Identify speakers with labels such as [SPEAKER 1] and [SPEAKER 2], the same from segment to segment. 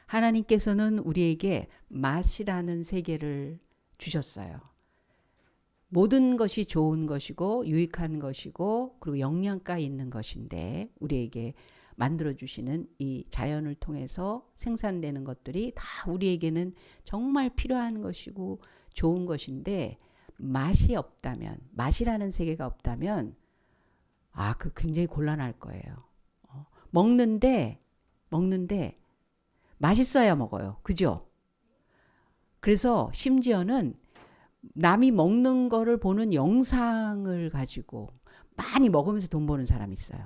[SPEAKER 1] 하나님께서는 우리에게 맛이라는 세계를 주셨어요. 모든 것이 좋은 것이고 유익한 것이고 그리고 영양가 있는 것인데 우리에게 만들어주시는 이 자연을 통해서 생산되는 것들이 다 우리에게는 정말 필요한 것이고 좋은 것인데 맛이 없다면, 맛이라는 세계가 없다면 그 굉장히 곤란할 거예요. 먹는데 맛있어야 먹어요. 그죠? 그래서 심지어는 남이 먹는 거를 보는 영상을 가지고 많이 먹으면서 돈 버는 사람이 있어요.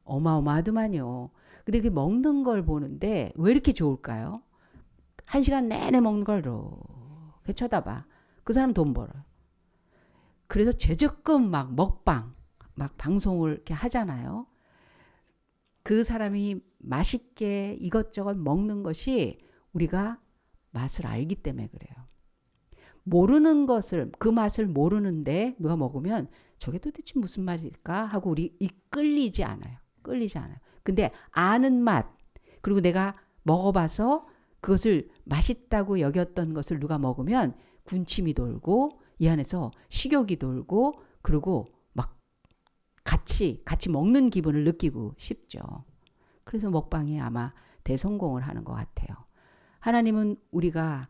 [SPEAKER 1] 어마어마하더만요. 근데 그 먹는 걸 보는데 왜 이렇게 좋을까요? 1시간 내내 먹는 걸 이렇게 쳐다봐. 그 사람 돈 벌어요. 그래서 죄적금 막 먹방, 막 방송을 이렇게 하잖아요. 그 사람이 맛있게 이것저것 먹는 것이 우리가 맛을 알기 때문에 그래요. 모르는 것을, 그 맛을 모르는데 누가 먹으면 저게 도대체 무슨 맛일까 하고 우리 끌리지 않아요. 끌리지 않아요. 근데 아는 맛, 그리고 내가 먹어봐서 그것을 맛있다고 여겼던 것을 누가 먹으면 군침이 돌고 이 안에서 식욕이 돌고 그리고 막 같이 먹는 기분을 느끼고 싶죠. 그래서 먹방이 아마 대성공을 하는 것 같아요. 하나님은 우리가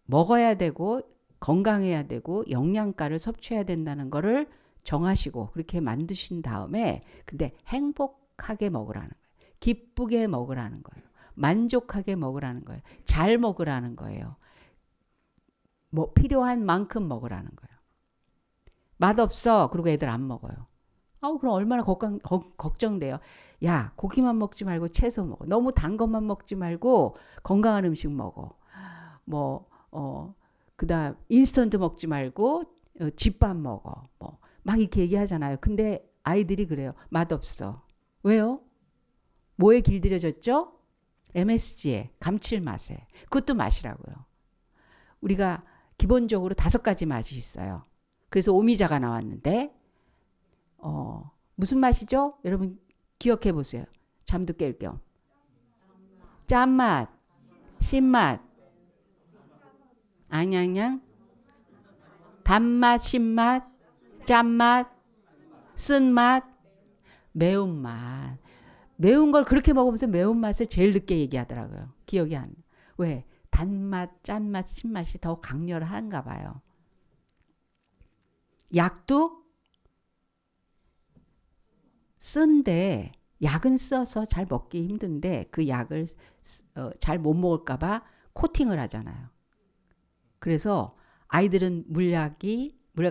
[SPEAKER 1] 먹어야 되고 건강해야 되고 영양가를 섭취해야 된다는 거를 정하시고 그렇게 만드신 다음에 근데 행복하게 먹으라는 거예요. 기쁘게 먹으라는 거예요. 만족하게 먹으라는 거예요. 잘 먹으라는 거예요. 뭐 필요한 만큼 먹으라는 거예요. 맛없어. 그리고 애들 안 먹어요. 그럼 얼마나 걱정돼요. 야, 고기만 먹지 말고 채소 먹어. 너무 단 것만 먹지 말고 건강한 음식 먹어. 그다음 인스턴트 먹지 말고 집밥 먹어. 막 이렇게 얘기하잖아요. 근데 아이들이 그래요. 맛없어. 왜요? 뭐에 길들여졌죠? MSG에, 감칠맛에. 그것도 맛이라고요. 우리가 기본적으로 5가지 맛이 있어요. 그래서 오미자가 나왔는데 무슨 맛이죠? 여러분 기억해 보세요. 잠도 깰 겸. 짠맛, 신맛, 앙양양, 단맛, 신맛, 짠맛, 쓴맛, 매운맛. 매운 걸 그렇게 먹으면서 매운맛을 제일 늦게 얘기하더라고요. 기억이 안 나. 왜? 단맛, 짠맛, 신맛이 더 강렬한가 봐요. 약도 쓴데 약은 써서 잘 먹기 힘든데 그 약을 잘 못 먹을까 봐 코팅을 하잖아요. 그래서 아이들은 물약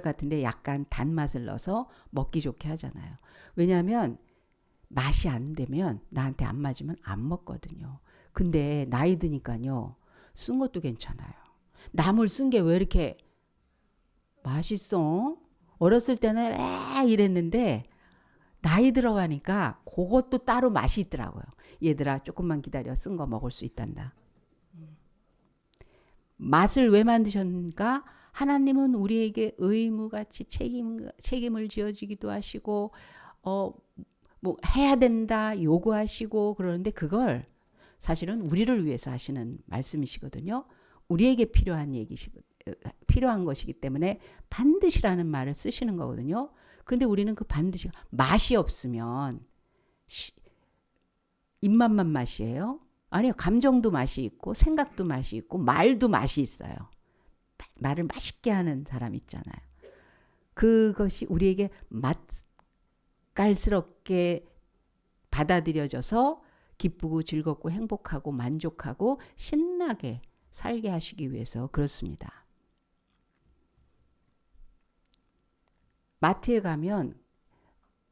[SPEAKER 1] 같은데 약간 단맛을 넣어서 먹기 좋게 하잖아요. 왜냐하면 맛이 안 되면 나한테 안 맞으면 안 먹거든요. 근데 나이 드니까요. 쓴 것도 괜찮아요. 나물 쓴 게 왜 이렇게 맛있어? 어렸을 때는 왜 이랬는데 나이 들어가니까 그것도 따로 맛이 있더라고요. 얘들아 조금만 기다려 쓴 거 먹을 수 있단다. 맛을 왜 만드셨는가? 하나님은 우리에게 의무같이 책임을 지어주기도 하시고 뭐 해야 된다 요구하시고 그러는데 그걸 사실은 우리를 위해서 하시는 말씀이시거든요. 우리에게 필요한 것이기 때문에 반드시라는 말을 쓰시는 거거든요. 그런데 우리는 그 반드시 맛이 없으면 입맛만 맛이에요? 아니요. 감정도 맛이 있고 생각도 맛이 있고 말도 맛이 있어요. 말을 맛있게 하는 사람 있잖아요. 그것이 우리에게 맛깔스럽게 받아들여져서 기쁘고 즐겁고 행복하고 만족하고 신나게 살게 하시기 위해서 그렇습니다. 마트에 가면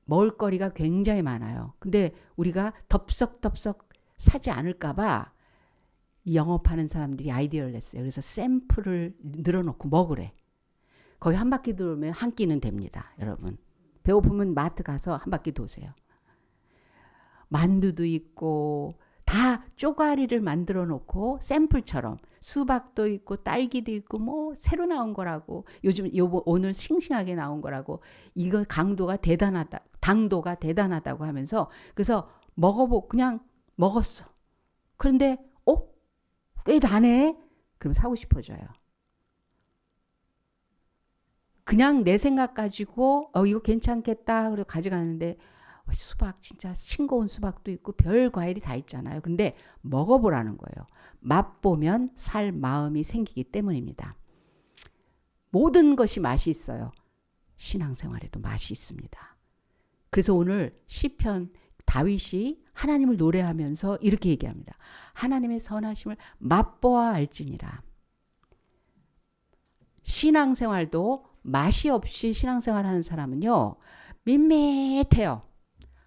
[SPEAKER 1] 먹을거리가 굉장히 많아요. 근데 우리가 덥석덥석 사지 않을까봐 영업하는 사람들이 아이디어를 냈어요. 그래서 샘플을 늘어놓고 먹으래. 거기 한 바퀴 돌면 한 끼는 됩니다. 여러분. 배고프면 마트 가서 한 바퀴 도세요. 만두도 있고 다 쪼가리를 만들어 놓고 샘플처럼 수박도 있고 딸기도 있고 뭐 새로 나온 거라고 요즘 오늘 싱싱하게 나온 거라고 이거 당도가 대단하다고 하면서 그래서 그냥 먹었어. 그런데 꽤 나네? 그럼 사고 싶어져요. 그냥 내 생각 가지고 이거 괜찮겠다 그리고 가져가는데 수박 진짜 싱거운 수박도 있고 별 과일이 다 있잖아요. 근데 먹어보라는 거예요. 맛보면 살 마음이 생기기 때문입니다. 모든 것이 맛이 있어요. 신앙생활에도 맛이 있습니다. 그래서 오늘 시편 다윗이 하나님을 노래하면서 이렇게 얘기합니다. 하나님의 선하심을 맛보아 알지니라. 신앙생활도 맛이 없이 신앙생활하는 사람은요. 밋밋해요.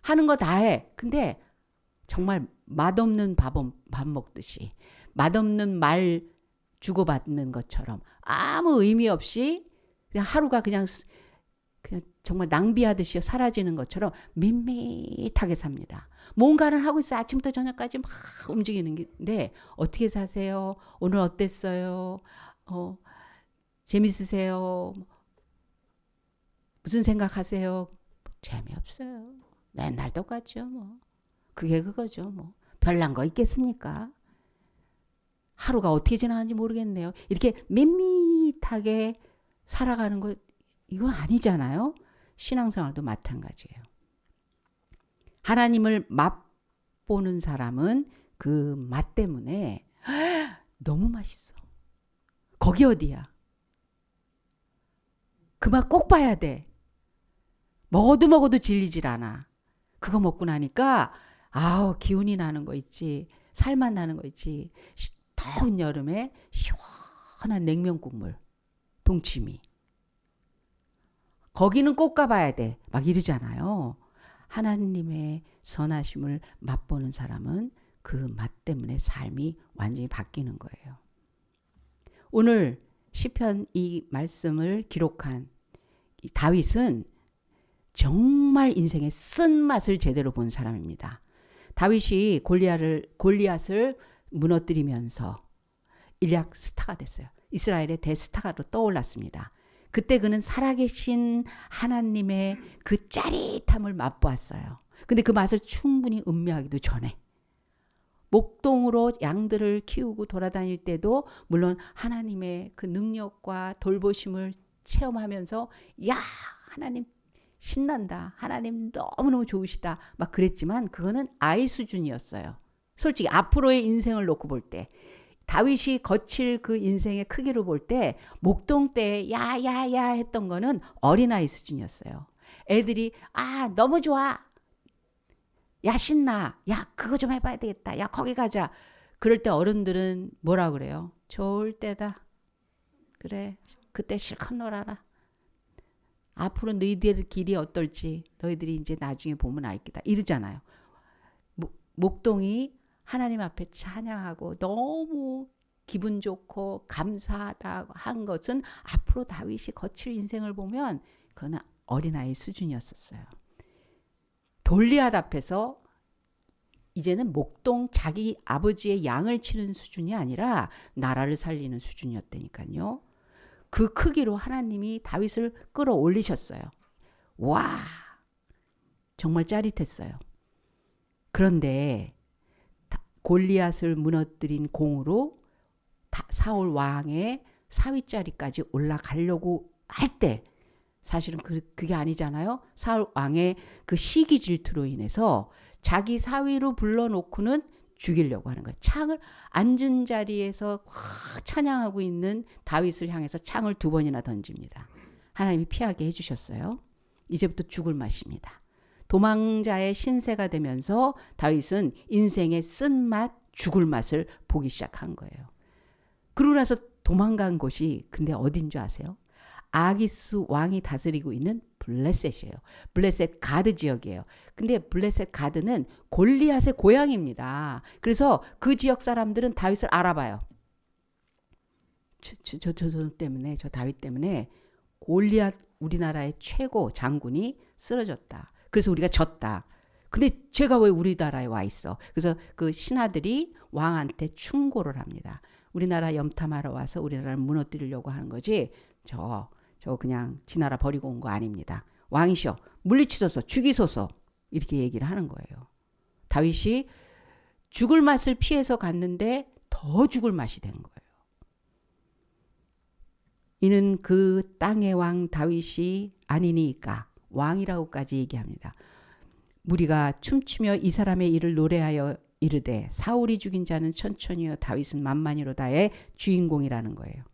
[SPEAKER 1] 하는 거 다 해. 근데 정말 맛없는 밥 먹듯이 맛없는 말 주고받는 것처럼 아무 의미 없이 그냥 하루가 그냥 정말 낭비하듯이 사라지는 것처럼 밋밋하게 삽니다. 뭔가를 하고 있어. 아침부터 저녁까지 막 움직이는데 어떻게 사세요? 오늘 어땠어요? 재밌으세요? 무슨 생각하세요? 재미없어요. 맨날 똑같죠. 뭐. 그게 그거죠. 뭐. 별난 거 있겠습니까? 하루가 어떻게 지나는지 모르겠네요. 이렇게 밋밋하게 살아가는 거 이거 아니잖아요. 신앙생활도 마찬가지예요. 하나님을 맛보는 사람은 그 맛 때문에 너무 맛있어. 거기 어디야? 그 맛 꼭 봐야 돼. 먹어도 질리질 않아. 그거 먹고 나니까 기운이 나는 거 있지. 살맛 나는 거 있지. 더운 여름에 시원한 냉면 국물. 동치미. 거기는 꼭 가봐야 돼. 막 이러잖아요. 하나님의 선하심을 맛보는 사람은 그 맛 때문에 삶이 완전히 바뀌는 거예요. 오늘 시편 이 말씀을 기록한 다윗은 정말 인생의 쓴맛을 제대로 본 사람입니다. 다윗이 골리앗을 무너뜨리면서 일약 스타가 됐어요. 이스라엘의 대스타로 떠올랐습니다. 그때 그는 살아계신 하나님의 그 짜릿함을 맛보았어요. 근데 그 맛을 충분히 음미하기도 전에 목동으로 양들을 키우고 돌아다닐 때도 물론 하나님의 그 능력과 돌보심을 체험하면서 하나님 신난다. 하나님 너무너무 좋으시다. 막 그랬지만 그거는 아이 수준이었어요. 솔직히 앞으로의 인생을 놓고 볼 때 다윗이 거칠 그 인생의 크기로 볼 때 목동 때 야야야 했던 거는 어린아이 수준이었어요. 애들이 너무 좋아. 야 신나. 야 그거 좀 해봐야 되겠다. 야 거기 가자. 그럴 때 어른들은 뭐라 그래요? 좋을 때다. 그래 그때 실컷 놀아라. 앞으로 너희들 길이 어떨지 너희들이 이제 나중에 보면 알겠다. 이러잖아요. 목동이 하나님 앞에 찬양하고 너무 기분 좋고 감사하다 한 것은 앞으로 다윗이 거칠 인생을 보면 그건 어린아이 수준이었었어요. 돌리앗 앞에서 이제는 목동 자기 아버지의 양을 치는 수준이 아니라 나라를 살리는 수준이었다니까요. 그 크기로 하나님이 다윗을 끌어올리셨어요. 와, 정말 짜릿했어요. 그런데 골리앗을 무너뜨린 공으로 사울 왕의 사위자리까지 올라가려고 할 때 사실은 그게 아니잖아요. 사울 왕의 그 시기 질투로 인해서 자기 사위로 불러놓고는 죽이려고 하는 거예요. 창을 앉은 자리에서 찬양하고 있는 다윗을 향해서 창을 2번이나 던집니다. 하나님이 피하게 해주셨어요. 이제부터 죽을 맛입니다. 도망자의 신세가 되면서 다윗은 인생의 쓴맛, 죽을 맛을 보기 시작한 거예요. 그러고 나서 도망간 곳이 근데 어딘 줄 아세요? 아기스 왕이 다스리고 있는 블레셋이에요. 블레셋 가드 지역이에요. 근데 블레셋 가드는 골리앗의 고향입니다. 그래서 그 지역 사람들은 다윗을 알아봐요. 저 다윗 때문에 골리앗 우리나라의 최고 장군이 쓰러졌다. 그래서 우리가 졌다. 근데 쟤가 왜 우리나라에 와 있어? 그래서 그 신하들이 왕한테 충고를 합니다. 우리나라 염탐하러 와서 우리나라를 무너뜨리려고 하는 거지. 저 그냥 지 나라 버리고 온 거 아닙니다. 왕이시여 물리치소서 죽이소서 이렇게 얘기를 하는 거예요. 다윗이 죽을 맛을 피해서 갔는데 더 죽을 맛이 된 거예요. 이는 그 땅의 왕 다윗이 아니니까 왕이라고까지 얘기합니다. 무리가 춤추며 이 사람의 일을 노래하여 이르되 사울이 죽인 자는 천천히요 다윗은 만만히로다의 주인공이라는 거예요.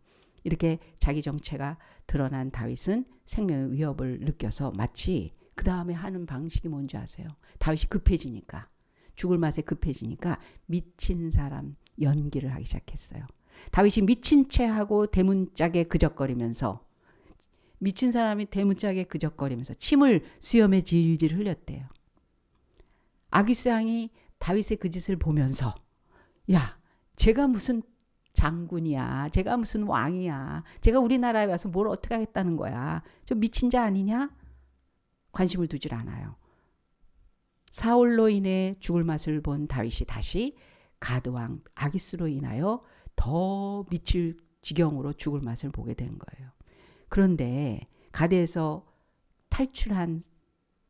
[SPEAKER 1] 이렇게 자기 정체가 드러난 다윗은 생명의 위협을 느껴서 마치 그 다음에 하는 방식이 뭔지 아세요? 다윗이 급해지니까 죽을 맛에 급해지니까 미친 사람 연기를 하기 시작했어요. 다윗이 미친 채 하고 대문짝에 그적거리면서 미친 사람이 대문짝에 그적거리면서 침을 수염에 질질 흘렸대요. 아기스왕이 다윗의 그 짓을 보면서 야 제가 무슨 장군이야. 제가 무슨 왕이야. 제가 우리나라에 와서 뭘 어떻게 하겠다는 거야. 좀 미친 자 아니냐? 관심을 두질 않아요. 사울로 인해 죽을 맛을 본 다윗이 다시 가드왕 아기스로 인하여 더 미칠 지경으로 죽을 맛을 보게 된 거예요. 그런데 가드에서 탈출한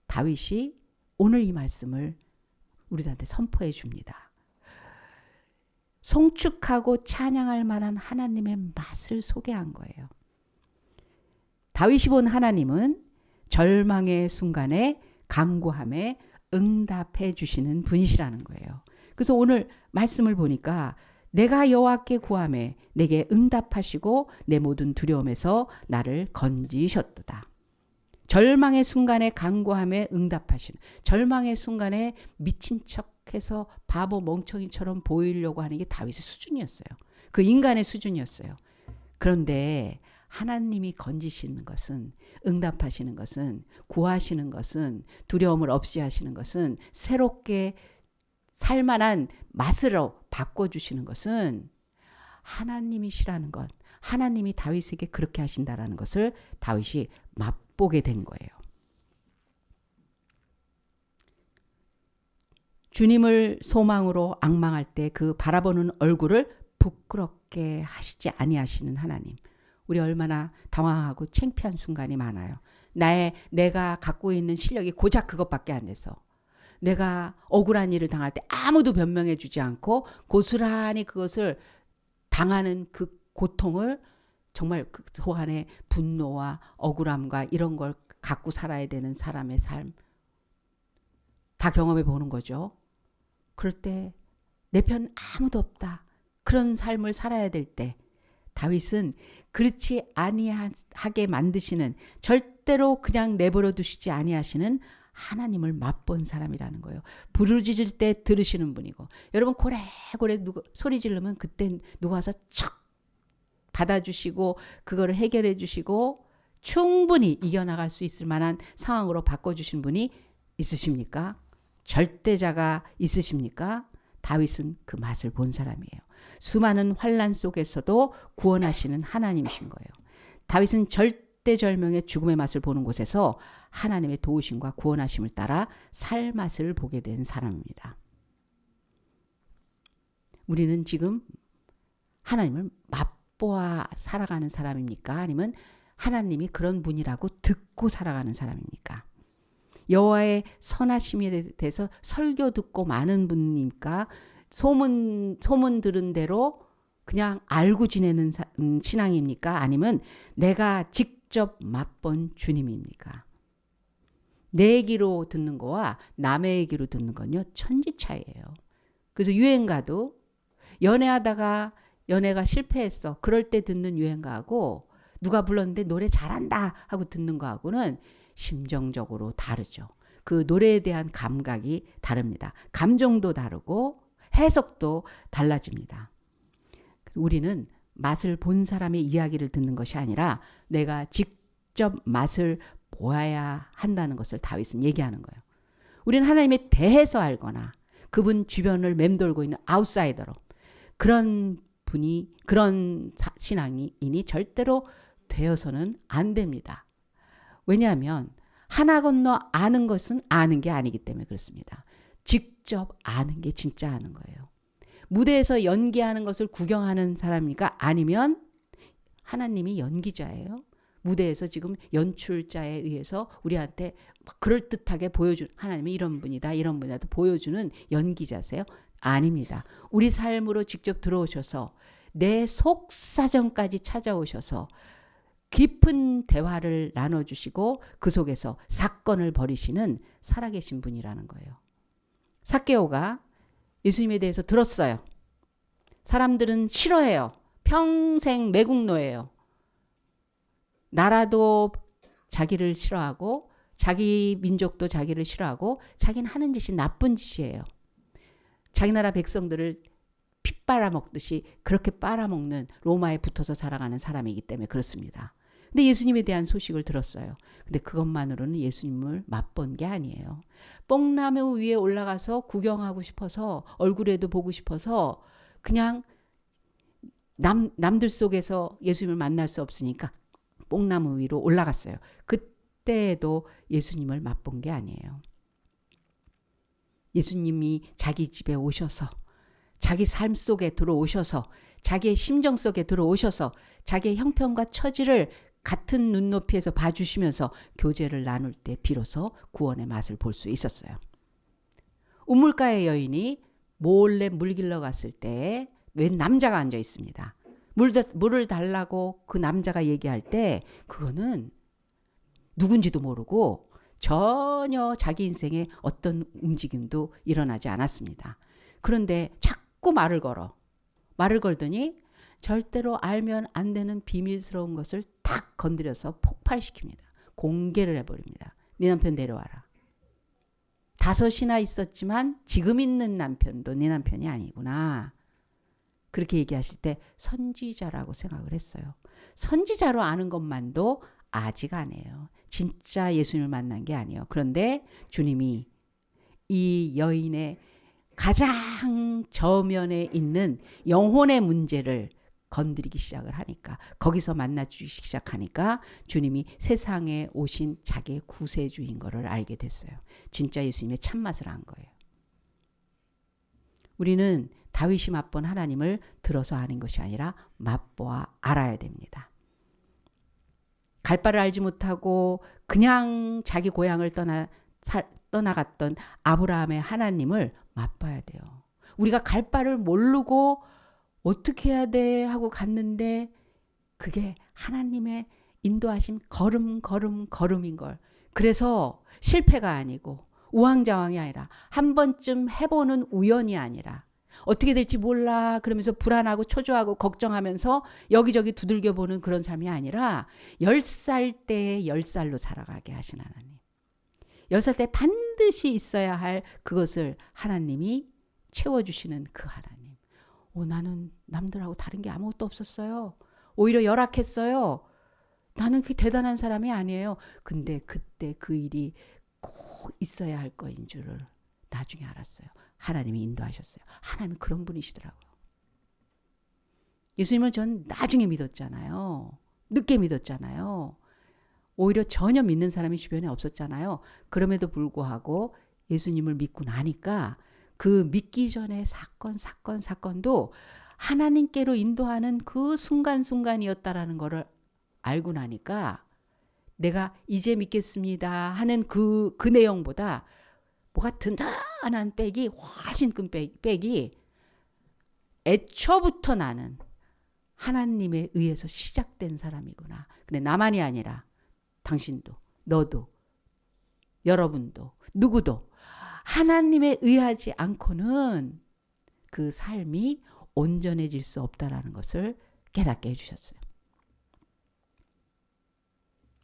[SPEAKER 1] 다윗이 오늘 이 말씀을 우리들한테 선포해 줍니다. 송축하고 찬양할 만한 하나님의 맛을 소개한 거예요. 다윗이 본 하나님은 절망의 순간에 간구함에 응답해 주시는 분이시라는 거예요. 그래서 오늘 말씀을 보니까 내가 여호와께 구하매 내게 응답하시고 내 모든 두려움에서 나를 건지셨도다. 절망의 순간에 간구함에 응답하시는, 절망의 순간에 미친 척해서 바보 멍청이처럼 보이려고 하는 게 다윗의 수준이었어요. 그 인간의 수준이었어요. 그런데 하나님이 건지시는 것은, 응답하시는 것은, 구하시는 것은, 두려움을 없이 하시는 것은, 새롭게 살만한 맛으로 바꿔주시는 것은 하나님이시라는 것, 하나님이 다윗에게 그렇게 하신다라는 것을 다윗이 맛보게 된 거예요. 주님을 소망으로 앙망할 때 그 바라보는 얼굴을 부끄럽게 하시지 아니하시는 하나님. 우리 얼마나 당황하고 창피한 순간이 많아요. 내가 갖고 있는 실력이 고작 그것밖에 안 돼서 내가 억울한 일을 당할 때 아무도 변명해 주지 않고 고스란히 그것을 당하는 그 고통을 정말 그 속안에 분노와 억울함과 이런 걸 갖고 살아야 되는 사람의 삶 다 경험해 보는 거죠. 그럴 때 내 편 아무도 없다. 그런 삶을 살아야 될 때 다윗은 그렇지 아니하게 만드시는, 절대로 그냥 내버려 두시지 아니하시는 하나님을 맛본 사람이라는 거예요. 부르짖을 때 들으시는 분이고, 여러분 고래고래 소리 지르면 그때 누가 와서 척 받아주시고 그거를 해결해 주시고 충분히 이겨나갈 수 있을 만한 상황으로 바꿔주신 분이 있으십니까? 절대자가 있으십니까? 다윗은 그 맛을 본 사람이에요. 수많은 환난 속에서도 구원하시는 하나님이신 거예요. 다윗은 절대절명의 죽음의 맛을 보는 곳에서 하나님의 도우심과 구원하심을 따라 살 맛을 보게 된 사람입니다. 우리는 지금 하나님을 맛보아 살아가는 사람입니까? 아니면 하나님이 그런 분이라고 듣고 살아가는 사람입니까? 여호와의 선하심에 대해서 설교 듣고 많은 분입니까? 소문 들은 대로 그냥 알고 지내는 신앙입니까? 아니면 내가 직접 맛본 주님입니까? 내 얘기로 듣는 거와 남의 얘기로 듣는 건요 천지 차이예요. 그래서 유행가도 연애하다가 연애가 실패했어. 그럴 때 듣는 유행가하고 누가 불렀는데 노래 잘한다 하고 듣는 거하고는 심정적으로 다르죠. 그 노래에 대한 감각이 다릅니다. 감정도 다르고 해석도 달라집니다. 우리는 맛을 본 사람의 이야기를 듣는 것이 아니라 내가 직접 맛을 보아야 한다는 것을 다윗은 얘기하는 거예요. 우리는 하나님에 대해서 알거나 그분 주변을 맴돌고 있는 아웃사이더로, 그런 분이, 그런 신앙인이 절대로 되어서는 안 됩니다. 왜냐하면 하나 건너 아는 것은 아는 게 아니기 때문에 그렇습니다. 직접 아는 게 진짜 아는 거예요. 무대에서 연기하는 것을 구경하는 사람입니까? 아니면 하나님이 연기자예요. 무대에서 지금 연출자에 의해서 우리한테 막 그럴듯하게 보여주는, 하나님이 이런 분이다 이런 분이다 보여주는 연기자세요? 아닙니다. 우리 삶으로 직접 들어오셔서 내 속사정까지 찾아오셔서 깊은 대화를 나눠주시고 그 속에서 사건을 벌이시는 살아계신 분이라는 거예요. 삭개오가 예수님에 대해서 들었어요. 사람들은 싫어해요. 평생 매국노예요. 나라도 자기를 싫어하고 자기 민족도 자기를 싫어하고 자기는 하는 짓이 나쁜 짓이에요. 자기 나라 백성들을 피 빨아먹듯이 그렇게 빨아먹는 로마에 붙어서 살아가는 사람이기 때문에 그렇습니다. 근데 예수님에 대한 소식을 들었어요. 근데 그것만으로는 예수님을 맛본 게 아니에요. 뽕나무 위에 올라가서 구경하고 싶어서 얼굴에도 보고 싶어서 그냥 남들 속에서 예수님을 만날 수 없으니까 뽕나무 위로 올라갔어요. 그때도 예수님을 맛본 게 아니에요. 예수님이 자기 집에 오셔서 자기 삶 속에 들어오셔서 자기의 심정 속에 들어오셔서 자기의 형편과 처지를 같은 눈높이에서 봐주시면서 교제를 나눌 때 비로소 구원의 맛을 볼 수 있었어요. 우물가의 여인이 몰래 물 길러 갔을 때 웬 남자가 앉아 있습니다. 물을 달라고 그 남자가 얘기할 때 그거는 누군지도 모르고 전혀 자기 인생에 어떤 움직임도 일어나지 않았습니다. 그런데 자꾸 말을 걸더니 절대로 알면 안 되는 비밀스러운 것을 탁 건드려서 폭발시킵니다. 공개를 해버립니다. 네 남편 데려와라. 5이나 있었지만 지금 있는 남편도 네 남편이 아니구나. 그렇게 얘기하실 때 선지자라고 생각을 했어요. 선지자로 아는 것만도 아직 아니에요. 진짜 예수님을 만난 게 아니에요. 그런데 주님이 이 여인의 가장 저면에 있는 영혼의 문제를 건드리기 시작을 하니까 거기서 만나주기 시작하니까 주님이 세상에 오신 자기의 구세주인 것을 알게 됐어요. 진짜 예수님의 참맛을 안 거예요. 우리는 다윗이 맛본 하나님을 들어서 아는 것이 아니라 맛보아 알아야 됩니다. 갈 바를 알지 못하고 그냥 자기 고향을 떠나갔던 아브라함의 하나님을 맛봐야 돼요. 우리가 갈 바를 모르고 어떻게 해야 돼 하고 갔는데 그게 하나님의 인도하심 걸음인 걸. 그래서 실패가 아니고 우왕좌왕이 아니라 한 번쯤 해보는 우연이 아니라 어떻게 될지 몰라 그러면서 불안하고 초조하고 걱정하면서 여기저기 두들겨보는 그런 삶이 아니라 10살 때 10살로 살아가게 하신 하나님. 10살 때 반드시 있어야 할 그것을 하나님이 채워주시는 그 하나님. 나는 남들하고 다른 게 아무것도 없었어요. 오히려 열악했어요. 나는 그 대단한 사람이 아니에요. 근데 그때 그 일이 꼭 있어야 할 거인 줄을 나중에 알았어요. 하나님이 인도하셨어요. 하나님은 그런 분이시더라고요. 예수님을 전 나중에 믿었잖아요. 늦게 믿었잖아요. 오히려 전혀 믿는 사람이 주변에 없었잖아요. 그럼에도 불구하고 예수님을 믿고 나니까 그 믿기 전에 사건도 하나님께로 인도하는 그 순간순간이었다라는 것을 알고 나니까 내가 이제 믿겠습니다 하는 그 내용보다 뭐가 든든한 백이 훨씬 큰 백이 애초부터 나는 하나님에 의해서 시작된 사람이구나. 근데 나만이 아니라 당신도 너도 여러분도 누구도 하나님에 의하지 않고는 그 삶이 온전해질 수 없다라는 것을 깨닫게 해주셨어요.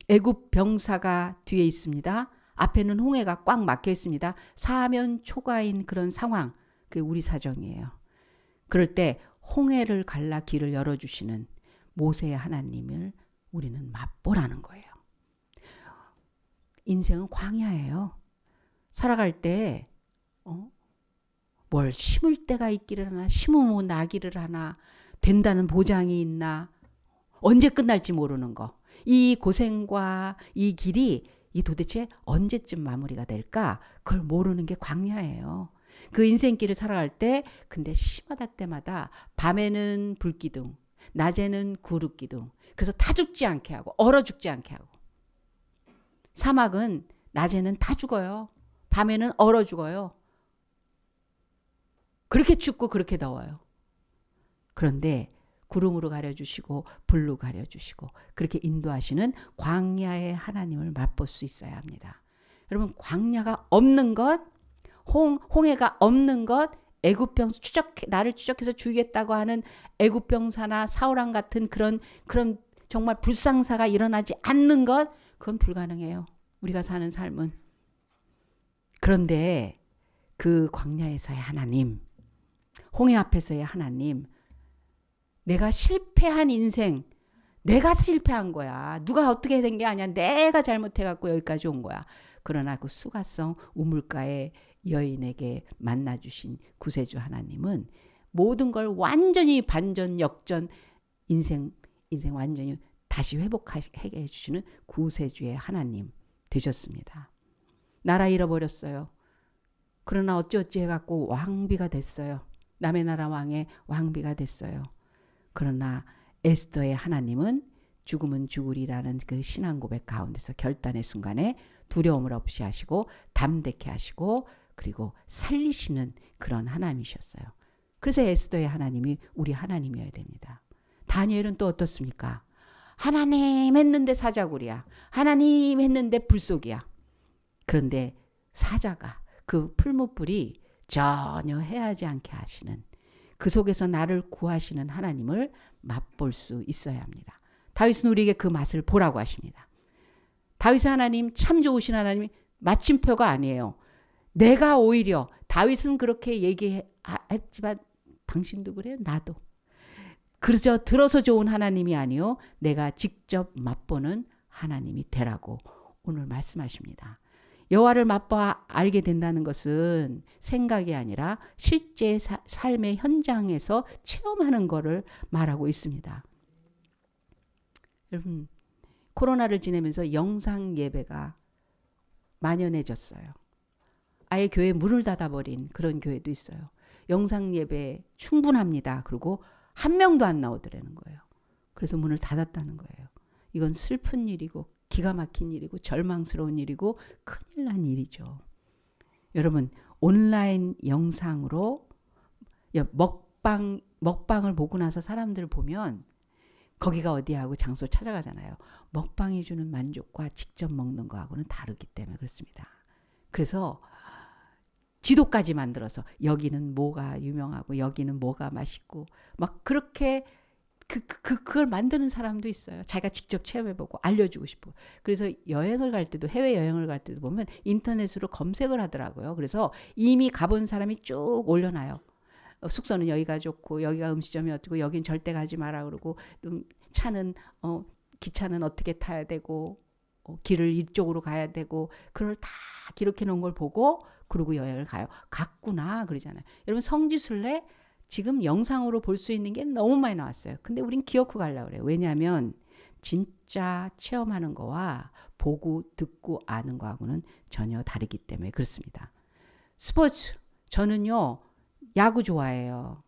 [SPEAKER 1] 애굽 병사가 뒤에 있습니다. 앞에는 홍해가 꽉 막혀 있습니다. 사면 초가인 그런 상황, 그게 우리 사정이에요. 그럴 때 홍해를 갈라 길을 열어주시는 모세의 하나님을 우리는 맛보라는 거예요. 인생은 광야예요. 살아갈 때 뭘 심을 때가 있기를 하나 심으면 나기를 하나 된다는 보장이 있나 언제 끝날지 모르는 거. 이 고생과 이 길이 이 도대체 언제쯤 마무리가 될까? 그걸 모르는 게 광야예요. 그 인생길을 살아갈 때 근데 시마다 때마다 밤에는 불기둥, 낮에는 구름기둥. 그래서 타 죽지 않게 하고 얼어 죽지 않게 하고. 사막은 낮에는 타 죽어요. 밤에는 얼어 죽어요. 그렇게 춥고 그렇게 더워요. 그런데 구름으로 가려주시고 불로 가려주시고 그렇게 인도하시는 광야의 하나님을 맛볼 수 있어야 합니다. 여러분, 광야가 없는 것, 홍해가 없는 것, 애굽병 나를 추적해서 죽이겠다고 하는 애굽병사나 사울왕 같은 그런 정말 불상사가 일어나지 않는 것, 그건 불가능해요. 우리가 사는 삶은. 그런데 그 광야에서의 하나님, 홍해 앞에서의 하나님, 내가 실패한 인생, 내가 실패한 거야. 누가 어떻게 된 게 아니야. 내가 잘못해갖고 여기까지 온 거야. 그러나 그 수가성 우물가의 여인에게 만나주신 구세주 하나님은 모든 걸 완전히 반전 역전, 인생 완전히 다시 회복하게 해주시는 구세주의 하나님 되셨습니다. 나라 잃어버렸어요. 그러나 어찌어찌 해갖고 왕비가 됐어요. 남의 나라 왕의 왕비가 됐어요. 그러나 에스더의 하나님은 죽으면 죽으리라는 그 신앙 고백 가운데서 결단의 순간에 두려움을 없이 하시고 담대케 하시고 그리고 살리시는 그런 하나님이셨어요. 그래서 에스더의 하나님이 우리 하나님이어야 됩니다. 다니엘은 또 어떻습니까? 하나님 했는데 사자굴이야. 하나님 했는데 불속이야. 그런데 사자가 그 풀무불이 전혀 해하지 않게 하시는, 그 속에서 나를 구하시는 하나님을 맛볼 수 있어야 합니다. 다윗은 우리에게 그 맛을 보라고 하십니다. 다윗의 하나님 참 좋으신 하나님이 마침표가 아니에요. 내가 오히려 다윗은 그렇게 얘기했지만 당신도 그래요? 나도. 그저 들어서 좋은 하나님이 아니요, 내가 직접 맛보는 하나님이 되라고 오늘 말씀하십니다. 여호와를 맛봐 알게 된다는 것은 생각이 아니라 실제 삶의 현장에서 체험하는 것을 말하고 있습니다. 여러분, 코로나를 지내면서 영상 예배가 만연해졌어요. 아예 교회 문을 닫아버린 그런 교회도 있어요. 영상 예배 충분합니다. 그리고 한 명도 안 나오더라는 거예요. 그래서 문을 닫았다는 거예요. 이건 슬픈 일이고 기가 막힌 일이고 절망스러운 일이고 큰일 난 일이죠. 여러분, 온라인 영상으로 먹방을 보고 나서 사람들 보면 거기가 어디야 하고 장소 찾아가잖아요. 먹방이 주는 만족과 직접 먹는 거하고는 다르기 때문에 그렇습니다. 그래서 지도까지 만들어서 여기는 뭐가 유명하고 여기는 뭐가 맛있고 막 그렇게 그걸 만드는 사람도 있어요. 자기가 직접 체험해보고 알려주고 싶고. 그래서 여행을 갈 때도, 해외 여행을 갈 때도 보면 인터넷으로 검색을 하더라고요. 그래서 이미 가본 사람이 쭉 올려놔요. 숙소는 여기가 좋고 여기가 음식점이 어떻고 여긴 절대 가지 마라 그러고, 차는 기차는 어떻게 타야 되고 길을 이쪽으로 가야 되고 그걸 다 기록해 놓은 걸 보고 그러고 여행을 가요. 갔구나 그러잖아요. 여러분, 성지순례 지금 영상으로 볼 수 있는 게 너무 많이 나왔어요. 근데 우린 기어코 가려고 그래요. 왜냐하면 진짜 체험하는 거와 보고 듣고 아는 거하고는 전혀 다르기 때문에 그렇습니다. 스포츠, 저는요 야구 좋아해요.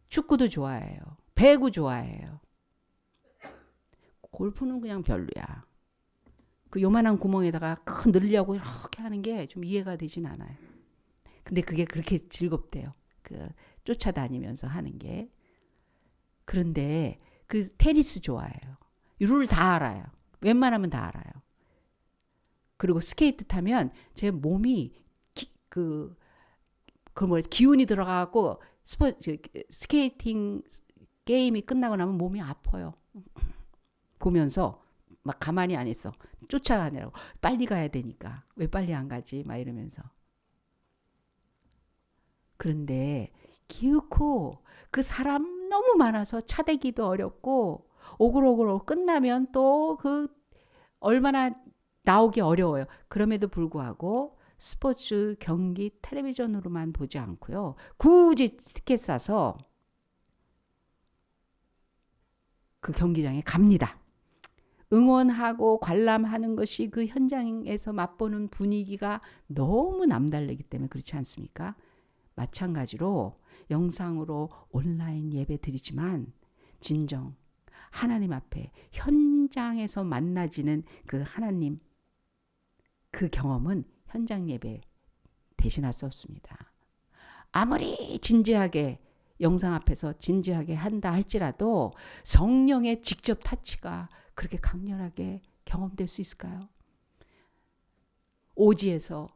[SPEAKER 1] 축구도 좋아해요. 배구 좋아해요. 골프는 그냥 별로야. 그 요만한 구멍에다가 큰 늘려고 이렇게 하는 게 좀 이해가 되진 않아요. 근데 그게 그렇게 즐겁대요. 쫓아다니면서 하는 게. 그런데 그래서 테니스 좋아해요. 룰 다 알아요. 웬만하면 다 알아요. 그리고 스케이트 타면 제 몸이 기운이 들어가고 스케이팅 게임이 끝나고 나면 몸이 아파요. 보면서 막 가만히 안 있어. 쫓아다니라고. 빨리 가야 되니까. 왜 빨리 안 가지? 막 이러면서. 그런데 기어코 그 사람 너무 많아서 차대기도 어렵고 오글오글 끝나면 또 얼마나 나오기 어려워요. 그럼에도 불구하고 스포츠 경기 텔레비전으로만 보지 않고요. 굳이 티켓 사서 그 경기장에 갑니다. 응원하고 관람하는 것이 그 현장에서 맛보는 분위기가 너무 남다르기 때문에 그렇지 않습니까? 마찬가지로 영상으로 온라인 예배 드리지만 진정 하나님 앞에 현장에서 만나지는 그 하나님, 그 경험은 현장 예배 대신할 수 없습니다. 아무리 진지하게 영상 앞에서 진지하게 한다 할지라도 성령의 직접 타치가 그렇게 강렬하게 경험될 수 있을까요? 오지에서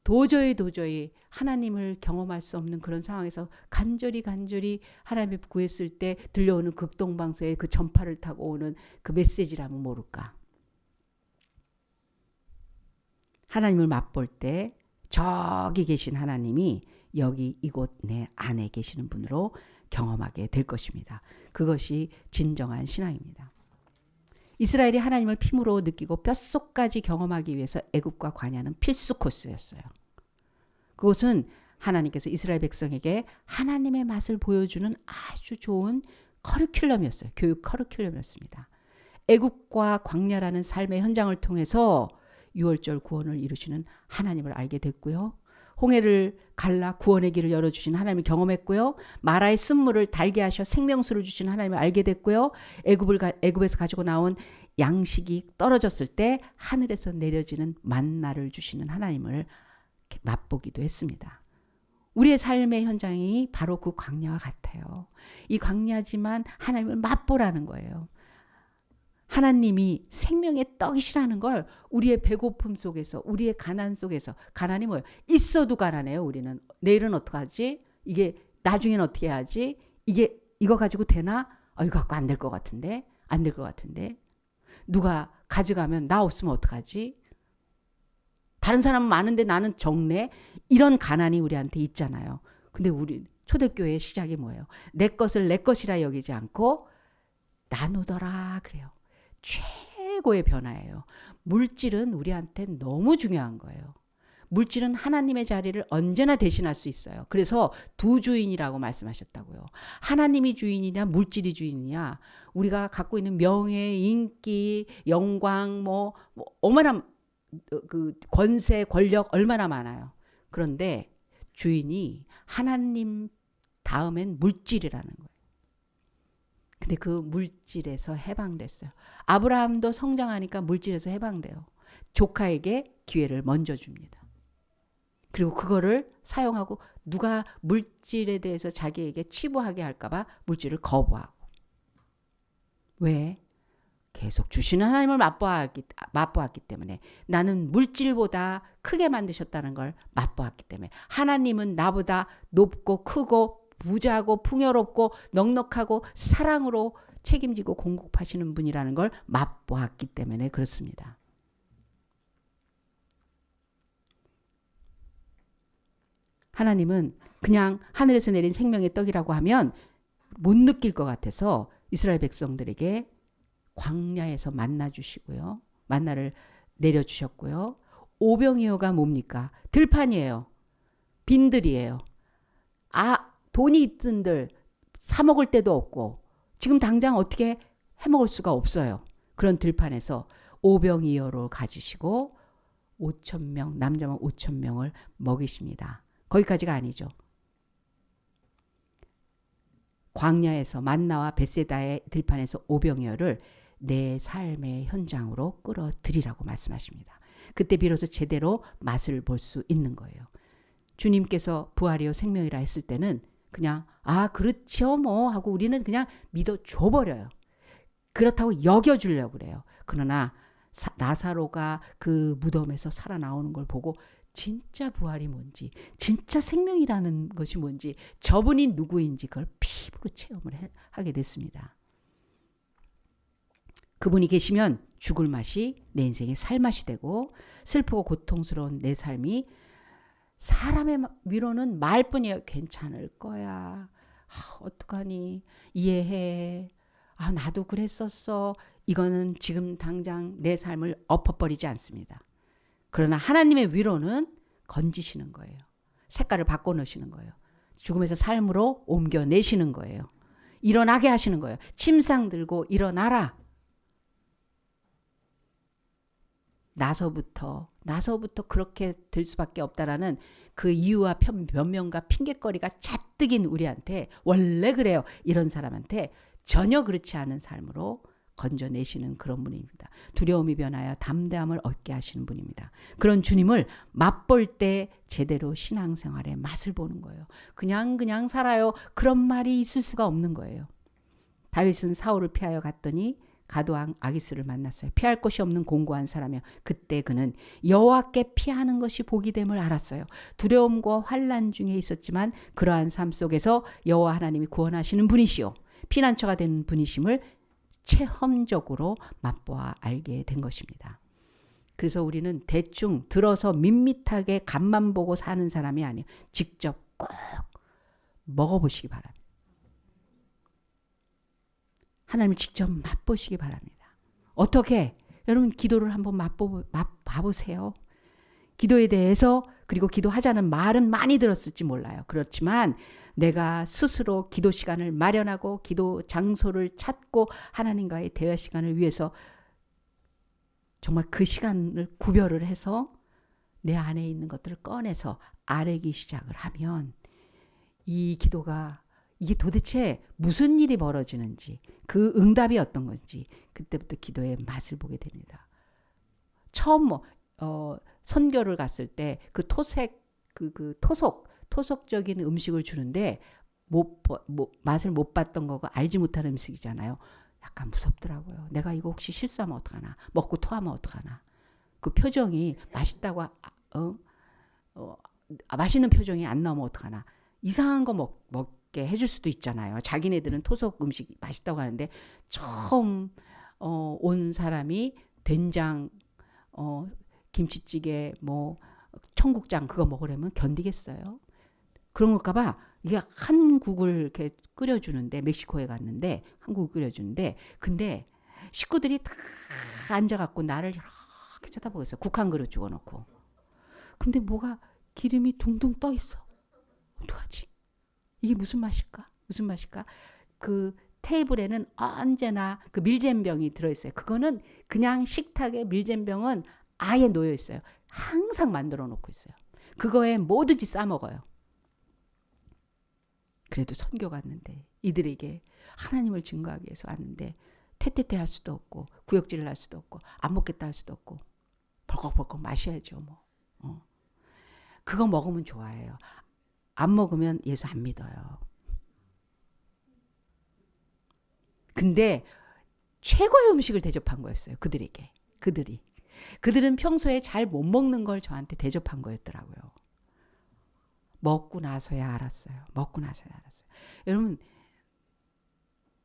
[SPEAKER 1] 도저히 하나님을 경험할 수 없는 그런 상황에서 간절히 하나님을 구했을 때 들려오는 극동방송의 그 전파를 타고 오는 그 메시지라면 모를까. 하나님을 맛볼 때 저기 계신 하나님이 여기 이곳 내 안에 계시는 분으로 경험하게 될 것입니다. 그것이 진정한 신앙입니다. 이스라엘이 하나님을 피부로 느끼고 뼛속까지 경험하기 위해서 애굽과 광야는 필수 코스였어요. 그것은 하나님께서 이스라엘 백성에게 하나님의 맛을 보여주는 아주 좋은 커리큘럼이었어요. 교육 커리큘럼이었습니다. 애굽과 광야라는 삶의 현장을 통해서 6월절 구원을 이루시는 하나님을 알게 됐고요. 홍해를 갈라 구원의 길을 열어주신 하나님을 경험했고요. 마라의 쓴물을 달게 하셔 생명수를 주신 하나님을 알게 됐고요. 애굽에서 가지고 나온 양식이 떨어졌을 때 하늘에서 내려지는 만나를 주시는 하나님을 맛보기도 했습니다. 우리의 삶의 현장이 바로 그 광야와 같아요. 이 광야지만 하나님을 맛보라는 거예요. 하나님이 생명의 떡이시라는 걸 우리의 배고픔 속에서, 우리의 가난 속에서, 가난이 뭐예요? 있어도 가난해요. 우리는 내일은 어떡하지? 이게 나중엔 어떻게 해야지? 이거 가지고 되나? 이거 갖고 안 될 것 같은데, 안 될 것 같은데. 누가 가져가면 나 없으면 어떡하지? 다른 사람은 많은데 나는 적네. 이런 가난이 우리한테 있잖아요. 근데 우리 초대교회의 시작이 뭐예요? 내 것을 내 것이라 여기지 않고 나누더라 그래요. 최고의 변화예요. 물질은 우리한테 너무 중요한 거예요. 물질은 하나님의 자리를 언제나 대신할 수 있어요. 그래서 두 주인이라고 말씀하셨다고요. 하나님이 주인이냐 물질이 주인이냐. 우리가 갖고 있는 명예, 인기, 영광 얼마나 그 권세, 권력 얼마나 많아요. 그런데 주인이 하나님 다음엔 물질이라는 거예요. 근데 그 물질에서 해방됐어요. 아브라함도 성장하니까 물질에서 해방돼요. 조카에게 기회를 먼저 줍니다. 그리고 그거를 사용하고 누가 물질에 대해서 자기에게 치부하게 할까봐 물질을 거부하고. 왜? 계속 주시는 하나님을 맛보았기 때문에. 나는 물질보다 크게 만드셨다는 걸 맛보았기 때문에. 하나님은 나보다 높고 크고 부자고 풍요롭고 넉넉하고 사랑으로 책임지고 공급하시는 분이라는 걸 맛보았기 때문에 그렇습니다. 하나님은 그냥 하늘에서 내린 생명의 떡이라고 하면 못 느낄 것 같아서 이스라엘 백성들에게 광야에서 만나 주시고요. 만나를 내려주셨고요. 오병이어가 뭡니까? 들판이에요. 빈들이에요. 돈이 있던들 사 먹을 데도 없고 지금 당장 어떻게 해 먹을 수가 없어요. 그런 들판에서 오병이어로 가지시고 5,000명, 남자만 5,000명을 먹이십니다. 거기까지가 아니죠. 광야에서 만나와 벳세다의 들판에서 오병이어를 내 삶의 현장으로 끌어들이라고 말씀하십니다. 그때 비로소 제대로 맛을 볼 수 있는 거예요. 주님께서 부활이요 생명이라 했을 때는 그냥 그렇죠 뭐 하고 우리는 그냥 믿어 줘버려요. 그렇다고 여겨주려고 그래요. 그러나 나사로가 그 무덤에서 살아나오는 걸 보고 진짜 부활이 뭔지, 진짜 생명이라는 것이 뭔지, 저분이 누구인지 그걸 피부로 체험을 하게 됐습니다. 그분이 계시면 죽을 맛이 내 인생의 살맛이 되고 슬프고 고통스러운 내 삶이 사람의 위로는 말뿐이에요. 괜찮을 거야. 어떡하니? 이해해. 나도 그랬었어. 이거는 지금 당장 내 삶을 엎어버리지 않습니다. 그러나 하나님의 위로는 건지시는 거예요. 색깔을 바꿔놓으시는 거예요. 죽음에서 삶으로 옮겨내시는 거예요. 일어나게 하시는 거예요. 침상 들고 일어나라. 나서부터 그렇게 될 수밖에 없다라는 그 이유와 변명과 핑계거리가 자뜩인 우리한테 원래 그래요. 이런 사람한테 전혀 그렇지 않은 삶으로 건져내시는 그런 분입니다. 두려움이 변하여 담대함을 얻게 하시는 분입니다. 그런 주님을 맛볼 때 제대로 신앙생활의 맛을 보는 거예요. 그냥 살아요. 그런 말이 있을 수가 없는 거예요. 다윗은 사울을 피하여 갔더니 가도왕 아기스를 만났어요. 피할 곳이 없는 공고한 사람이요. 그때 그는 여호와께 피하는 것이 복이 됨을 알았어요. 두려움과 환난 중에 있었지만 그러한 삶 속에서 여호와 하나님이 구원하시는 분이시요 피난처가 되는 분이심을 체험적으로 맛보아 알게 된 것입니다. 그래서 우리는 대충 들어서 밋밋하게 간만 보고 사는 사람이 아니에요. 직접 꼭 먹어보시기 바랍니다. 하나님을 직접 맛보시기 바랍니다. 어떻게? 여러분 기도를 한번 맛봐보세요. 기도에 대해서 그리고 기도하자는 말은 많이 들었을지 몰라요. 그렇지만 내가 스스로 기도 시간을 마련하고 기도 장소를 찾고 하나님과의 대화 시간을 위해서 정말 그 시간을 구별을 해서 내 안에 있는 것들을 꺼내서 아뢰기 시작을 하면 이 기도가 이게 도대체 무슨 일이 벌어지는지 그 응답이 어떤 건지 그때부터 기도의 맛을 보게 됩니다. 처음 선교를 갔을 때 그 토속적인 음식을 주는데 맛을 못 봤던 거고 알지 못하는 음식이잖아요. 약간 무섭더라고요. 내가 이거 혹시 실수하면 어떡하나, 먹고 토하면 어떡하나. 그 표정이 맛있다고 맛있는 표정이 안 나오면 어떡하나. 이상한 거 먹게 해줄 수도 있잖아요. 자기네들은 토속 음식이 맛있다고 하는데 처음 온 사람이 된장 김치찌개 청국장 그거 먹으려면 견디겠어요? 그런 걸까봐 이게 한국을 이렇게 끓여주는데 멕시코에 갔는데 한국을 끓여주는데 근데 식구들이 다 앉아갖고 나를 이렇게 쳐다보고 있어요. 국한 그릇 주워놓고. 근데 뭐가 기름이 둥둥 떠 있어. 어떡하지? 이게 무슨 맛일까? 무슨 맛일까? 그 테이블에는 언제나 그 밀잼병이 들어있어요. 그거는 그냥 식탁에 밀잼병은 아예 놓여 있어요. 항상 만들어 놓고 있어요. 그거에 뭐든지 싸먹어요. 그래도 선교 갔는데 이들에게 하나님을 증거하기 위해서 왔는데 퇴퇴퇴 할 수도 없고 구역질을 할 수도 없고 안 먹겠다 할 수도 없고 벌컥벌컥 마셔야죠. 그거 먹으면 좋아해요. 안 먹으면 예수 안 믿어요. 근데 최고의 음식을 대접한 거였어요. 그들은 평소에 잘 못 먹는 걸 저한테 대접한 거였더라고요. 먹고 나서야 알았어요. 여러분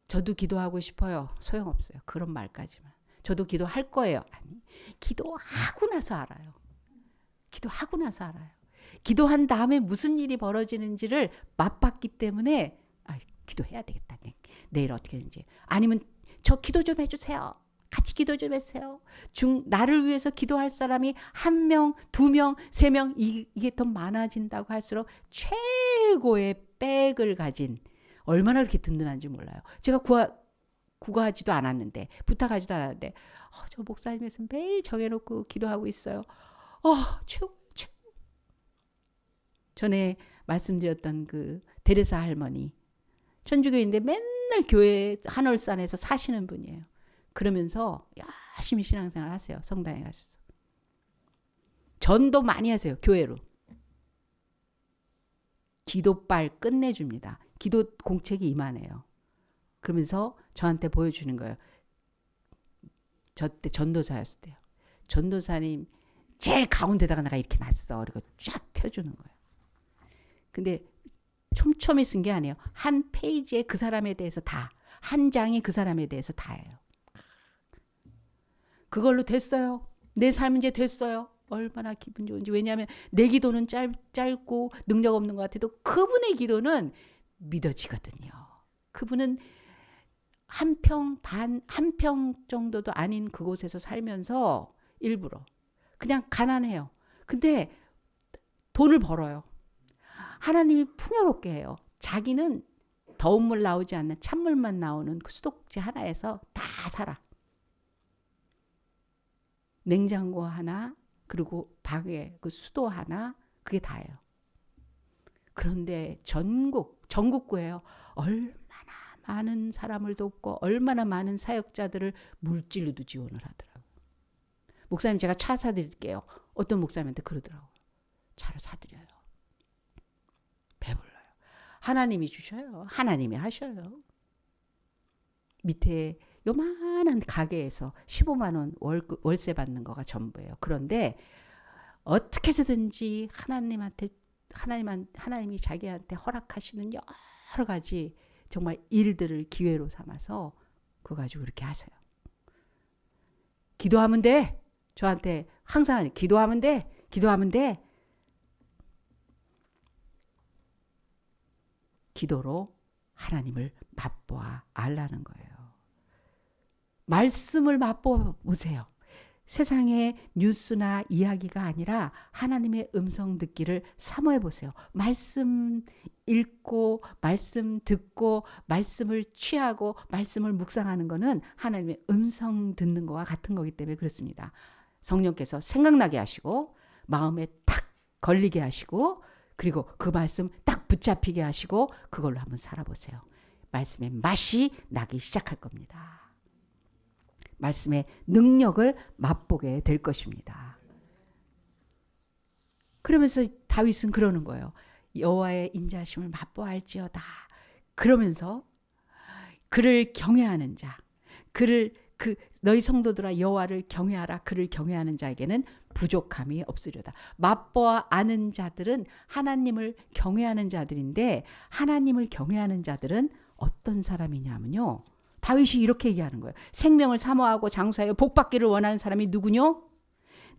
[SPEAKER 1] 저도 기도하고 싶어요. 소용없어요. 그런 말까지만. 저도 기도할 거예요. 아니, 기도하고 나서 알아요. 기도한 다음에 무슨 일이 벌어지는지를 맛봤기 때문에 기도해야 되겠다. 내일 어떻게 되는지. 아니면 저 기도 좀 해주세요. 같이 기도 좀 해주세요. 나를 위해서 기도할 사람이 1명, 2명, 3명 이게 더 많아진다고 할수록 최고의 백을 가진 얼마나 그렇게 든든한지 몰라요. 제가 구하지도 않았는데 부탁하지도 않았는데 저 목사님에서 매일 정해놓고 기도하고 있어요. 최고. 전에 말씀드렸던 그 데레사 할머니 천주교인데 맨날 교회 한월산에서 사시는 분이에요. 그러면서 열심히 신앙생활 하세요. 성당에 가셔서. 전도 많이 하세요. 교회로. 기도빨 끝내줍니다. 기도 공책이 이만해요. 그러면서 저한테 보여주는 거예요. 저 때 전도사였을 때요. 전도사님 제일 가운데다가 내가 이렇게 놨어. 그리고 쫙 펴주는 거예요. 근데 촘촘히 쓴 게 아니에요. 한 페이지에 그 사람에 대해서 다. 한 장이 그 사람에 대해서 다예요. 그걸로 됐어요. 내 삶은 이제 됐어요. 얼마나 기분 좋은지. 왜냐하면 내 기도는 짧고 능력 없는 것 같아도 그분의 기도는 믿어지거든요. 그분은 한 평 정도도 아닌 그곳에서 살면서 일부러 그냥 가난해요. 근데 돈을 벌어요. 하나님이 풍요롭게 해요. 자기는 더운 물 나오지 않는 찬물만 나오는 그 수도꼭지 하나에서 다 살아. 냉장고 하나 그리고 방에 그 수도 하나 그게 다예요. 그런데 전국구예요. 얼마나 많은 사람을 돕고 얼마나 많은 사역자들을 물질로도 지원을 하더라고요. 목사님 제가 차 사드릴게요. 어떤 목사님한테 그러더라고요. 차로 사드려요. 배불러요. 하나님이 주셔요. 하나님이 하셔요. 밑에 요만한 가게에서 15만 원 월세 받는 거가 전부예요. 그런데 어떻게 해서든지 하나님이 자기한테 허락하시는 여러 가지 정말 일들을 기회로 삼아서 그거 가지고 그렇게 하세요. 기도하면 돼. 저한테 항상 기도하면 돼. 기도하면 돼. 기도로 하나님을 맛보아 알라는 거예요. 말씀을 맛보아 보세요. 세상의 뉴스나 이야기가 아니라 하나님의 음성 듣기를 사모해 보세요. 말씀 읽고 말씀 듣고 말씀을 취하고 말씀을 묵상하는 것은 하나님의 음성 듣는 것과 같은 거기 때문에 그렇습니다. 성령께서 생각나게 하시고 마음에 탁 걸리게 하시고 그리고 그 말씀 딱 붙잡히게 하시고 그걸로 한번 살아보세요. 말씀의 맛이 나기 시작할 겁니다. 말씀의 능력을 맛보게 될 것입니다. 그러면서 다윗은 그러는 거예요. 여호와의 인자하심을 맛보알지어다. 그러면서 그를 경외하는 자, 너희 성도들아 여호와를 경외하라. 그를 경외하는 자에게는 부족함이 없으려다. 맛보아 아는 자들은 하나님을 경외하는 자들인데 하나님을 경외하는 자들은 어떤 사람이냐면요. 다윗이 이렇게 얘기하는 거예요. 생명을 사모하고 장수하여 복받기를 원하는 사람이 누구뇨?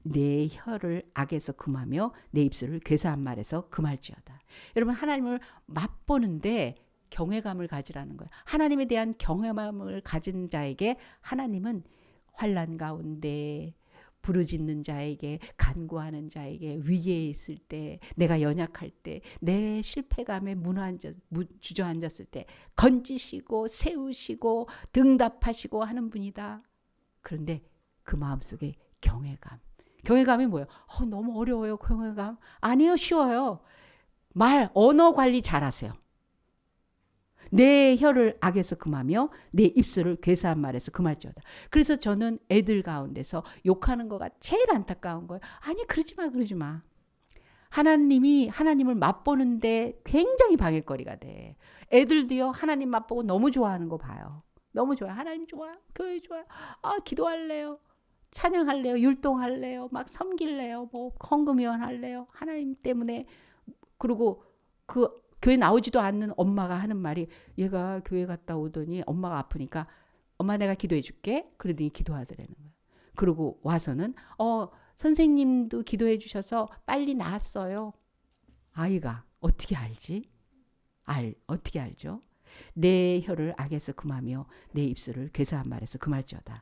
[SPEAKER 1] 내 혀를 악에서 금하며 내 입술을 괴사한 말에서 금할지어다. 여러분 하나님을 맛보는데 경외감을 가지라는 거예요. 하나님에 대한 경외감을 가진 자에게 하나님은 환난 가운데 부르짖는 자에게 간구하는 자에게 위기에 있을 때 내가 연약할 때 내 실패감에 주저앉았을 때 건지시고 세우시고 등답하시고 하는 분이다. 그런데 그 마음속에 경외감이 뭐예요? 너무 어려워요. 경외감. 아니요. 쉬워요. 언어 관리 잘하세요. 내 혀를 악에서 금하며 내 입술을 괴사한 말에서 금할지어다. 그래서 저는 애들 가운데서 욕하는 거가 제일 안타까운 거예요. 아니 그러지 마. 하나님을 맛보는데 굉장히 방해거리가 돼. 애들도요 하나님 맛보고 너무 좋아하는 거 봐요. 너무 좋아요. 하나님 좋아요. 교회 좋아요. 기도할래요. 찬양할래요. 율동할래요. 막 섬길래요. 헌금위원 할래요. 하나님 때문에. 그리고 교회 나오지도 않는 엄마가 하는 말이 얘가 교회 갔다 오더니 엄마가 아프니까 엄마 내가 기도해 줄게. 그러더니 기도하더라는 거예요. 그리고 와서는 선생님도 기도해 주셔서 빨리 나았어요. 아이가 어떻게 알지? 어떻게 알죠? 내 혀를 악에서 금하며 내 입술을 괴사한 말에서 금할지어다.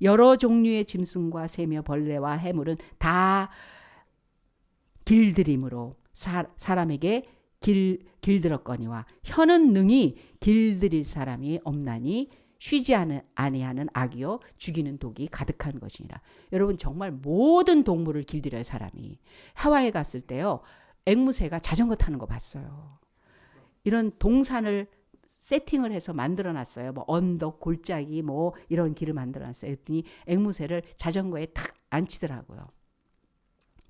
[SPEAKER 1] 여러 종류의 짐승과 새며 벌레와 해물은 다 길들임으로 사람에게 길들었거니와 혀는 능히 길들일 사람이 없나니 쉬지 아니하는 악이요 죽이는 독이 가득한 것이니라. 여러분 정말 모든 동물을 길들여요. 사람이. 하와이에 갔을 때요. 앵무새가 자전거 타는 거 봤어요. 이런 동산을 세팅을 해서 만들어놨어요. 언덕, 골짜기 이런 길을 만들어놨어요. 그랬더니 앵무새를 자전거에 탁 앉히더라고요.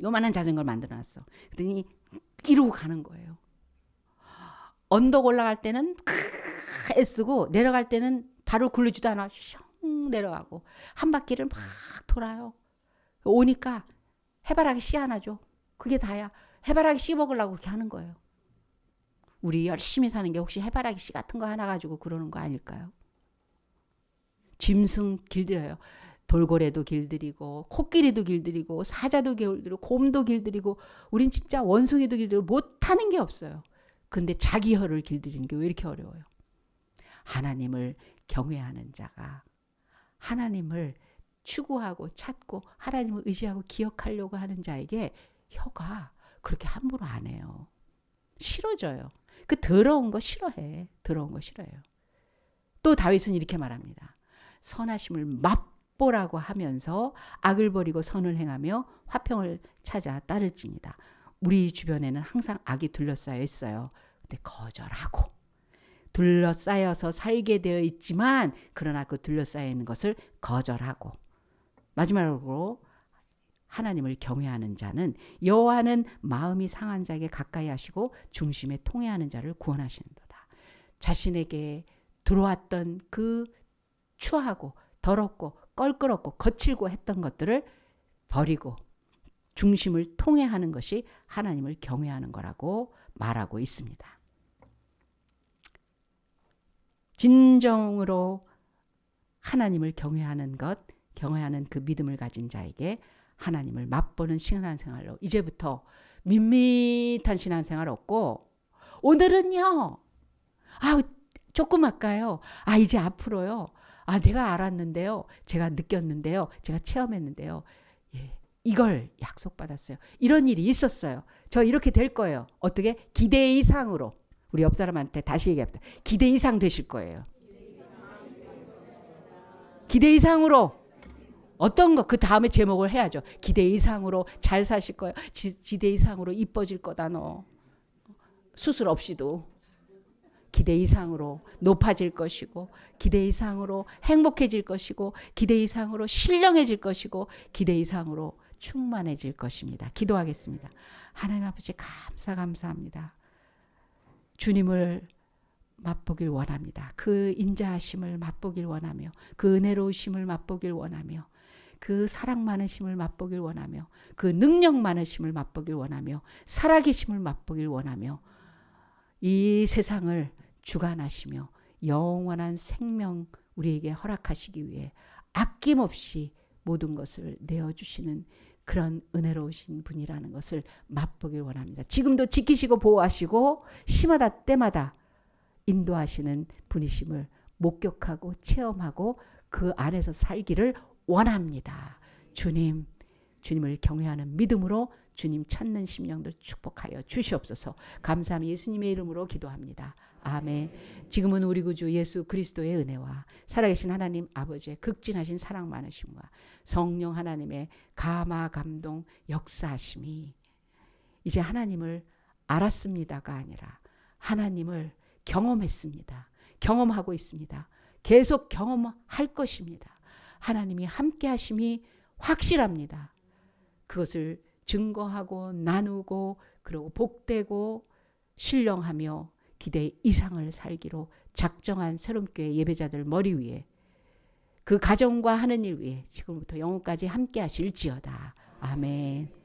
[SPEAKER 1] 요만한 자전거를 만들어놨어. 그랬더니 이러고 가는 거예요. 언덕 올라갈 때는 애쓰고 내려갈 때는 발을 굴리지도 않아. 슝 내려가고 한 바퀴를 막 돌아요. 오니까 해바라기 씨 하나 줘. 그게 다야. 해바라기 씨 먹으려고 그렇게 하는 거예요. 우리 열심히 사는 게 혹시 해바라기 씨 같은 거 하나 가지고 그러는 거 아닐까요? 짐승 길들여요. 돌고래도 길들이고 코끼리도 길들이고 사자도 길들이고 곰도 길들이고 우린 진짜 원숭이도 길들이고 못하는 게 없어요. 근데 자기 혀를 길들이는 게 왜 이렇게 어려워요? 하나님을 경외하는 자가 하나님을 추구하고 찾고 하나님을 의지하고 기억하려고 하는 자에게 혀가 그렇게 함부로 안 해요. 싫어져요. 그 더러운 거 싫어해. 더러운 거 싫어해요. 또 다윗은 이렇게 말합니다. 선하심을 맛보라고 하면서 악을 버리고 선을 행하며 화평을 찾아 따를지니다. 우리 주변에는 항상 악이 둘러싸여 있어요. 근데 거절하고 둘러싸여서 살게 되어 있지만 그러나 그 둘러싸여 있는 것을 거절하고 마지막으로 하나님을 경외하는 자는 여호와는 마음이 상한 자에게 가까이 하시고 중심에 통회하는 자를 구원하시는도다. 자신에게 들어왔던 그 추하고 더럽고 껄끄럽고 거칠고 했던 것들을 버리고 중심을 통회하는 것이 하나님을 경외하는 거라고 말하고 있습니다. 진정으로 하나님을 경외하는 그 믿음을 가진 자에게 하나님을 맛보는 신앙생활로 이제부터 밋밋한 신앙생활 없고 오늘은요. 조금 할까요? 이제 앞으로요. 내가 알았는데요. 제가 느꼈는데요. 제가 체험했는데요. 이걸 약속받았어요. 이런 일이 있었어요. 저 이렇게 될 거예요. 어떻게? 기대 이상으로. 우리 옆 사람한테 다시 얘기합니다. 기대 이상 되실 거예요. 기대 이상으로. 어떤 거? 그 다음에 제목을 해야죠. 기대 이상으로 잘 사실 거예요. 기대 이상으로 이뻐질 거다 너. 수술 없이도. 기대 이상으로 높아질 것이고 기대 이상으로 행복해질 것이고 기대 이상으로 신령해질 것이고 기대 이상으로 충만해질 것입니다. 기도하겠습니다. 하나님 아버지 감사합니다. 주님을 맛보길 원합니다. 그 인자하심을 맛보길 원하며 그 은혜로우심을 맛보길 원하며 그 사랑 많으심을 맛보길 원하며 그 능력 많으심을 맛보길 원하며 살아계심을 맛보길 원하며 이 세상을 주관하시며 영원한 생명 우리에게 허락하시기 위해 아낌없이 모든 것을 내어주시는 그런 은혜로우신 분이라는 것을 맛보길 원합니다. 지금도 지키시고 보호하시고 시마다 때마다 인도하시는 분이심을 목격하고 체험하고 그 안에서 살기를 원합니다. 주님을 경외하는 믿음으로 주님 찾는 심령들 축복하여 주시옵소서. 감사하며 예수님의 이름으로 기도합니다. 아멘. 지금은 우리 구주 예수 그리스도의 은혜와 살아계신 하나님 아버지의 극진하신 사랑 많으심과 성령 하나님의 감화 감동 역사하심이 이제 하나님을 알았습니다가 아니라 하나님을 경험했습니다. 경험하고 있습니다. 계속 경험할 것입니다. 하나님이 함께 하심이 확실합니다. 그것을 증거하고 나누고 그리고 복되고 신령하며 기대 이상을 살기로 작정한 새롬교회 예배자들 머리 위에 그 가정과 하는 일 위에 지금부터 영혼까지 함께 하실지어다. 아멘.